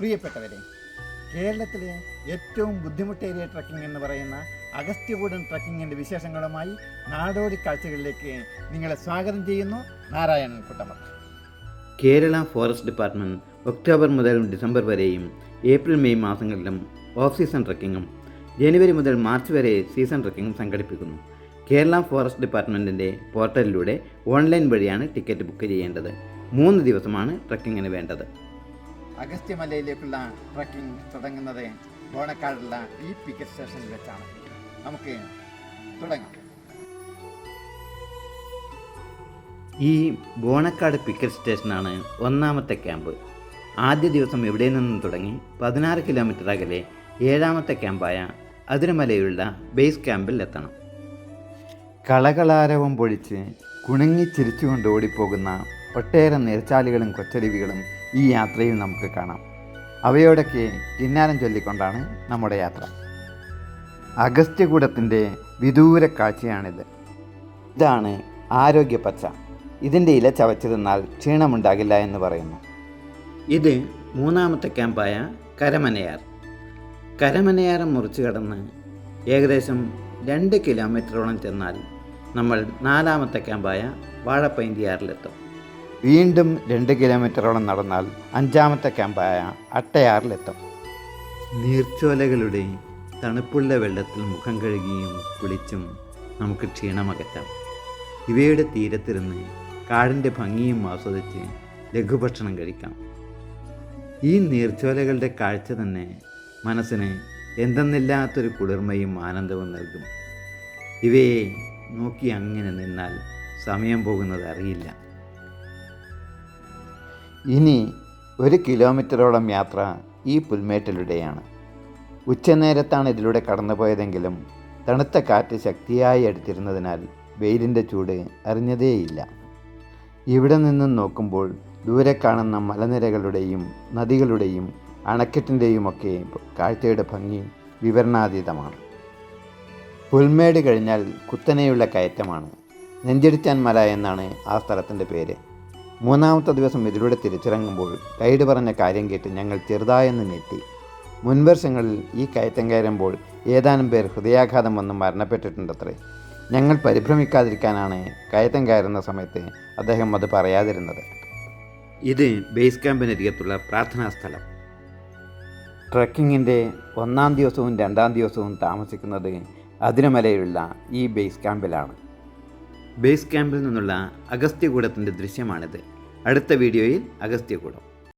പ്രിയപ്പെട്ടവരെ, കേരളത്തിലെ ഏറ്റവും ബുദ്ധിമുട്ടേറിയ ട്രക്കിംഗ് എന്ന് പറയുന്ന അഗസ്ത്യകൂടൻ ട്രക്കിങ്ങിൻ്റെ വിശേഷങ്ങളുമായി നാടോടി കാഴ്ചകളിലേക്ക് നിങ്ങളെ സ്വാഗതം ചെയ്യുന്നു. Narayanan Kuttamath. Kerala forest department October മുതൽ ഡിസംബർ വരെയും ഏപ്രിൽ മെയ് മാസങ്ങളിലും ഓഫ് സീസൺ ട്രക്കിങ്ങും ജനുവരി മുതൽ മാർച്ച് വരെ സീസൺ ട്രക്കിങ്ങും സംഘടിപ്പിക്കുന്നു. കേരള ഫോറസ്റ്റ് ഡിപ്പാർട്ട്മെൻറ്റിൻ്റെ പോർട്ടലിലൂടെ ഓൺലൈൻ വഴിയാണ് ടിക്കറ്റ് ബുക്ക് ചെയ്യേണ്ടത്. 3 ദിവസമാണ് ട്രക്കിങ്ങിന് വേണ്ടത്. അഗസ്ത്യമലയിലേക്കുള്ള ട്രക്കിംഗ് തുടങ്ങുന്നത് ബോണക്കാടുള്ള ഈ പിക്കറ്റ് സ്റ്റേഷനിൽ വെച്ചാണ്. നമുക്ക് തുടങ്ങാം. ഈ ബോണക്കാട് പിക്കറ്റ് സ്റ്റേഷനാണ് ഒന്നാമത്തെ ക്യാമ്പ്. ആദ്യ ദിവസം ഇവിടെ നിന്നും തുടങ്ങി 16 കിലോമീറ്റർ അകലെ 7ാമത്തെ ക്യാമ്പായ അതിരമലയിലുള്ള ബേസ് ക്യാമ്പിൽ എത്തണം. കളകളാരവം പൊഴിച്ച് കുണുങ്ങി ചിരിച്ചുകൊണ്ട് ഓടിപ്പോകുന്ന ഒട്ടേറെ നീർച്ചാലുകളും കൊച്ചരുവികളും ഈ യാത്രയിൽ നമുക്ക് കാണാം. അവയോടൊക്കെ കിന്നാരം ചൊല്ലിക്കൊണ്ടാണ് നമ്മുടെ യാത്ര. അഗസ്ത്യകൂടത്തിൻ്റെ വിദൂര കാഴ്ചയാണിത്. ഇതാണ് ആരോഗ്യപ്പച്ച. ഇതിൻ്റെ ഇല ചവച്ചു തിന്നാൽ ക്ഷീണമുണ്ടാകില്ല എന്ന് പറയുന്നു. ഇത് 3ാമത്തെ ക്യാമ്പായ കരമനയാർ. കരമനയാറ് മുറിച്ച് കടന്ന് ഏകദേശം 2 കിലോമീറ്ററോളം ചെന്നാൽ നമ്മൾ 4ാമത്തെ ക്യാമ്പായ വാഴപ്പൈന്തിയാറിലെത്തും. വീണ്ടും 2 കിലോമീറ്ററോളം നടന്നാൽ 5ാമത്തെ ക്യാമ്പായ അട്ടയാറിലെത്തും. നീർച്ചോലകളുടെ തണുപ്പുള്ള വെള്ളത്തിൽ മുഖം കഴുകിയും കുളിച്ചും നമുക്ക് ക്ഷീണമകറ്റാം. ഇവയുടെ തീരത്തിരുന്ന് കാടിൻ്റെ ഭംഗിയും ആസ്വദിച്ച് ലഘുഭക്ഷണം കഴിക്കാം. ഈ നീർച്ചോലകളുടെ കാഴ്ച തന്നെ മനസ്സിന് എന്തെന്നില്ലാത്തൊരു കുളിർമയും ആനന്ദവും നൽകും. ഇവയെ നോക്കി അങ്ങനെ നിന്നാൽ സമയം പോകുന്നത് അറിയില്ല. ഇനി 1 കിലോമീറ്ററോളം യാത്ര ഈ പുൽമേട്ടിലൂടെയാണ്. ഉച്ചനേരത്താണ് ഇതിലൂടെ കടന്നുപോയതെങ്കിലും തണുത്ത കാറ്റ് ശക്തിയായി അടുത്തിരുന്നതിനാൽ വെയിലിൻ്റെ ചൂട് അറിഞ്ഞതേയില്ല. ഇവിടെ നിന്നും നോക്കുമ്പോൾ ദൂരെ കാണുന്ന മലനിരകളുടെയും നദികളുടെയും അണക്കെട്ടിൻ്റെയുമൊക്കെ കാഴ്ചയുടെ ഭംഗി വിവരണാതീതമാണ്. പുൽമേട് കഴിഞ്ഞാൽ കുത്തനെയുള്ള കയറ്റമാണ്. നെഞ്ചിടിച്ചാൻ മല എന്നാണ് ആ സ്ഥലത്തിൻ്റെ പേര്. 3ാമത്തെ ദിവസം ഇതിലൂടെ തിരിച്ചിറങ്ങുമ്പോൾ ഗൈഡ് പറഞ്ഞ കാര്യം കേട്ട് ഞങ്ങൾ ചെറുതായെന്ന് ഞെട്ടി. മുൻവർഷങ്ങളിൽ ഈ കയറ്റം കയറുമ്പോൾ ഏതാനും പേർ ഹൃദയാഘാതം വന്ന് മരണപ്പെട്ടിട്ടുണ്ടത്രേ. ഞങ്ങൾ പരിഭ്രമിക്കാതിരിക്കാനാണ് കയറ്റം കയറുന്ന സമയത്ത് അദ്ദേഹം അത് പറയാതിരുന്നത്. ഇത് ബേസ് ക്യാമ്പിനരികത്തുള്ള പ്രാർത്ഥനാ സ്ഥലം. ട്രക്കിങ്ങിൻ്റെ 1ാം ദിവസവും 2ാം ദിവസവും താമസിക്കുന്നത് അതിരമലയിലുള്ള ഈ ബേസ് ക്യാമ്പിലാണ്. ബേസ് ക്യാമ്പിൽ നിന്നുള്ള അഗസ്ത്യകൂടത്തിൻ്റെ ദൃശ്യമാണിത്. അടുത്ത വീഡിയോയിൽ അഗസ്ത്യകൂടം.